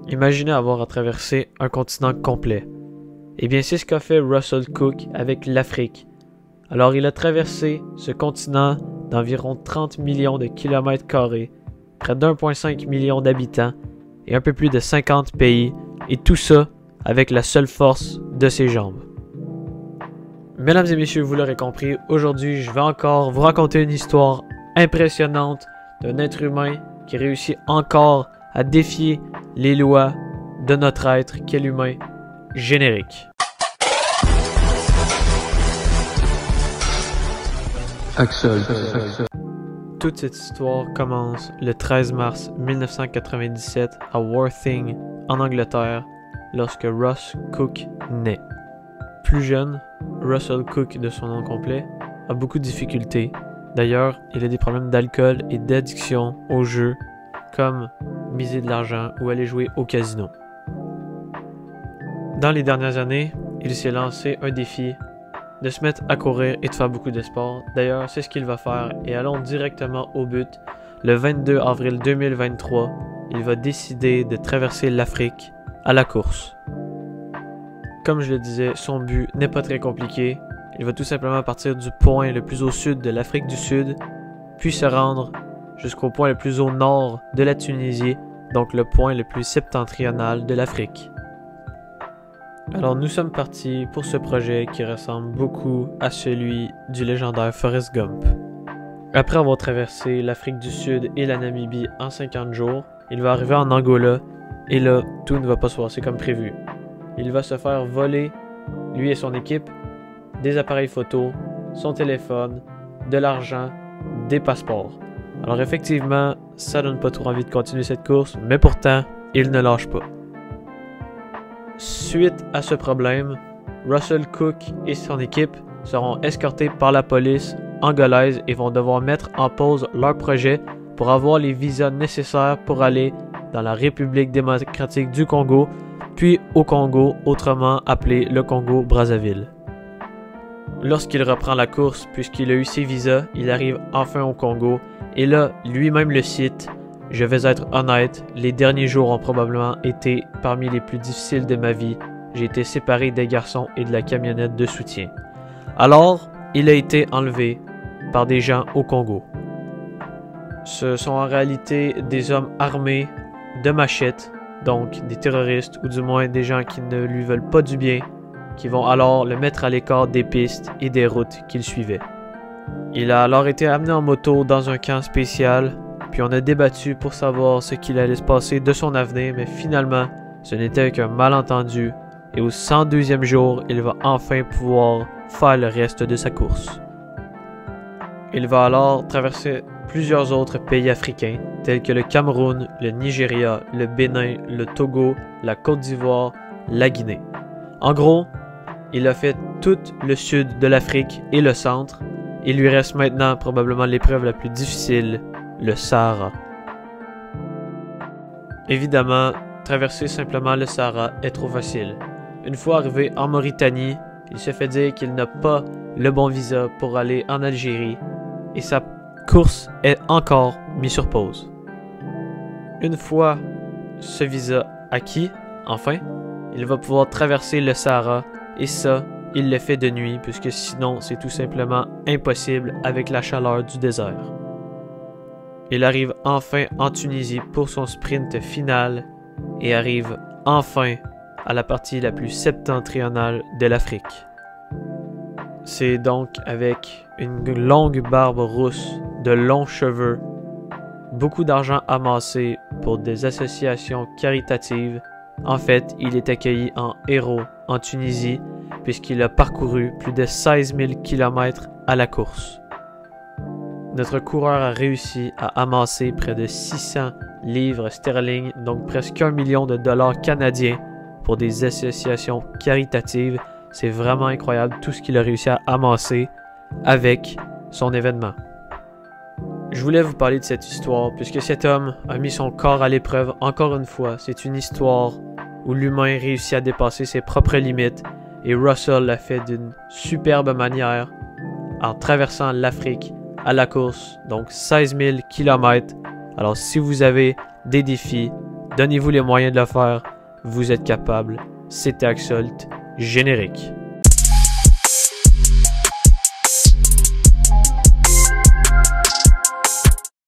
Imaginez avoir à traverser un continent complet. Eh bien, c'est ce qu'a fait Russell Cook avec l'Afrique. Alors, il a traversé ce continent d'environ 30 millions de kilomètres carrés, près d'1,5 million d'habitants et un peu plus de 50 pays, et tout ça avec la seule force de ses jambes. Mesdames et messieurs, vous l'aurez compris, aujourd'hui, je vais encore vous raconter une histoire impressionnante d'un être humain qui réussit encore à défier les lois de notre être qu'est l'humain. Générique. Axel. Toute cette histoire commence le 13 mars 1997 à Worthing, en Angleterre, lorsque Russ Cook naît. Plus jeune, Russell Cook, de son nom complet, a beaucoup de difficultés. D'ailleurs, il a des problèmes d'alcool et d'addiction aux jeux, comme miser de l'argent ou aller jouer au casino. Dans les dernières années, il s'est lancé un défi de se mettre à courir et de faire beaucoup de sport. D'ailleurs, c'est ce qu'il va faire et allons directement au but. Le 22 avril 2023, il va décider de traverser l'Afrique à la course. Comme je le disais, son but n'est pas très compliqué. Il va tout simplement partir du point le plus au sud de l'Afrique du Sud, puis se rendre jusqu'au point le plus au nord de la Tunisie, donc le point le plus septentrional de l'Afrique. Alors nous sommes partis pour ce projet qui ressemble beaucoup à celui du légendaire Forrest Gump. Après avoir traversé l'Afrique du Sud et la Namibie en 50 jours, il va arriver en Angola et là, tout ne va pas se passer comme prévu. Il va se faire voler, lui et son équipe, des appareils photo, son téléphone, de l'argent, des passeports. Alors effectivement, ça donne pas trop envie de continuer cette course, mais pourtant, il ne lâche pas. Suite à ce problème, Russell Cook et son équipe seront escortés par la police angolaise et vont devoir mettre en pause leur projet pour avoir les visas nécessaires pour aller dans la République démocratique du Congo, puis au Congo, autrement appelé le Congo-Brazzaville. Lorsqu'il reprend la course, puisqu'il a eu ses visas, il arrive enfin au Congo, et là, lui-même le cite: « Je vais être honnête, les derniers jours ont probablement été parmi les plus difficiles de ma vie. J'ai été séparé des garçons et de la camionnette de soutien. » Alors, il a été enlevé par des gens au Congo. Ce sont en réalité des hommes armés de machettes, donc des terroristes ou du moins des gens qui ne lui veulent pas du bien, qui vont alors le mettre à l'écart des pistes et des routes qu'il suivait. Il a alors été amené en moto dans un camp spécial, puis on a débattu pour savoir ce qu'il allait se passer de son avenir, mais finalement, ce n'était qu'un malentendu, et au 102e jour, il va enfin pouvoir faire le reste de sa course. Il va alors traverser plusieurs autres pays africains, tels que le Cameroun, le Nigeria, le Bénin, le Togo, la Côte d'Ivoire, la Guinée. En gros, il a fait tout le sud de l'Afrique et le centre. Il lui reste maintenant probablement l'épreuve la plus difficile, le Sahara. Évidemment, traverser simplement le Sahara est trop facile. Une fois arrivé en Mauritanie, il se fait dire qu'il n'a pas le bon visa pour aller en Algérie et sa course est encore mise sur pause. Une fois ce visa acquis, enfin, il va pouvoir traverser le Sahara et ça, il le fait de nuit puisque sinon c'est tout simplement impossible avec la chaleur du désert. Il arrive enfin en Tunisie pour son sprint final et arrive enfin à la partie la plus septentrionale de l'Afrique. C'est donc avec une longue barbe rousse, de longs cheveux, beaucoup d'argent amassé pour des associations caritatives. En fait, il est accueilli en héros en Tunisie puisqu'il a parcouru plus de 16 000 km à la course. Notre coureur a réussi à amasser près de 600 livres sterling, donc presque $1 million canadiens pour des associations caritatives. C'est vraiment incroyable tout ce qu'il a réussi à amasser avec son événement. Je voulais vous parler de cette histoire puisque cet homme a mis son corps à l'épreuve encore une fois. C'est une histoire où l'humain réussit à dépasser ses propres limites et Russell l'a fait d'une superbe manière en traversant l'Afrique à la course, donc 16 000 km. Alors si vous avez des défis, Donnez-vous les moyens de le faire. Vous êtes capable. C'était Axolt. Générique.